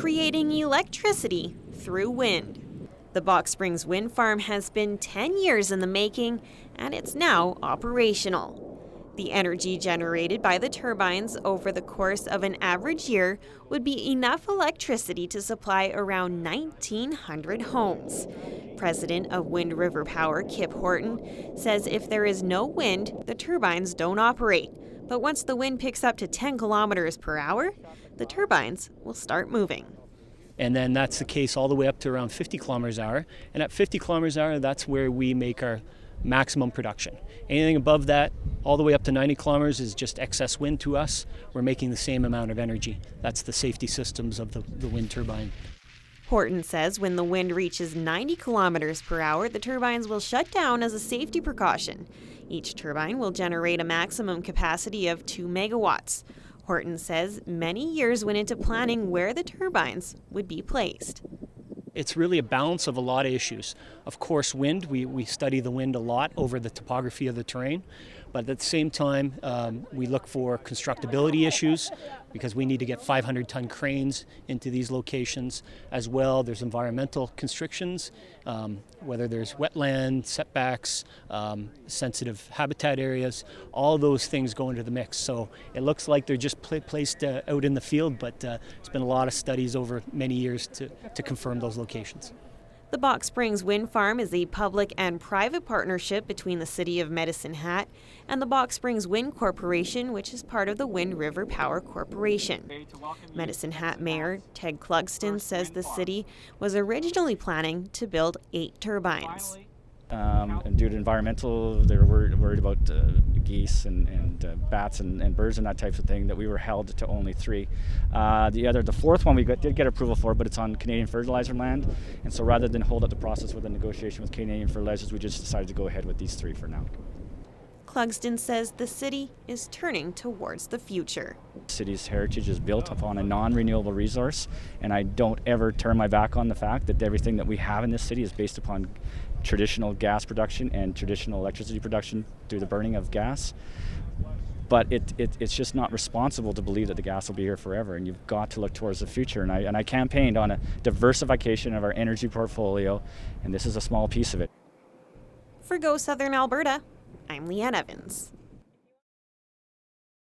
creating electricity through wind. The Box Springs Wind Farm has been 10 years in the making, and it's now operational. The energy generated by the turbines over the course of an average year would be enough electricity to supply around 1,900 homes. President of Wind River Power, Kip Horton, says if there is no wind, the turbines don't operate. But once the wind picks up to 10 kilometers per hour, the turbines will start moving. And then that's the case all the way up to around 50 kilometers an hour. And at 50 kilometers an hour, that's where we make our maximum production. Anything above that, all the way up to 90 kilometers, is just excess wind to us. We're making the same amount of energy. That's the safety systems of the wind turbine. Horton says when the wind reaches 90 kilometers per hour, the turbines will shut down as a safety precaution. Each turbine will generate a maximum capacity of 2 megawatts. Horton says many years went into planning where the turbines would be placed. It's really a balance of a lot of issues. Of course, wind, we study the wind a lot over the topography of the terrain, but at the same time, we look for constructability issues because we need to get 500-ton cranes into these locations as well. There's environmental constrictions, whether there's wetland, setbacks, sensitive habitat areas, all those things go into the mix. So it looks like they're just placed out in the field, but it's been a lot of studies over many years to confirm those locations. The Box Springs Wind Farm is a public and private partnership between the City of Medicine Hat and the Box Springs Wind Corporation, which is part of the Wind River Power Corporation. Medicine Hat Mayor Ted Clugston says the city was originally planning to build 8 turbines. And due to environmental, they were worried about geese and bats and birds and that type of thing, that we were held to only 3. The fourth one we did get approval for, but it's on Canadian fertilizer land, and so rather than hold up the process with a negotiation with Canadian fertilizers, we just decided to go ahead with these 3 for now. Clugston says the city is turning towards the future. The city's heritage is built upon a non-renewable resource, and I don't ever turn my back on the fact that everything that we have in this city is based upon traditional gas production and traditional electricity production through the burning of gas. But it's just not responsible to believe that the gas will be here forever, and you've got to look towards the future. And I campaigned on a diversification of our energy portfolio, and this is a small piece of it. For Go Southern Alberta, I'm Leanne Evans.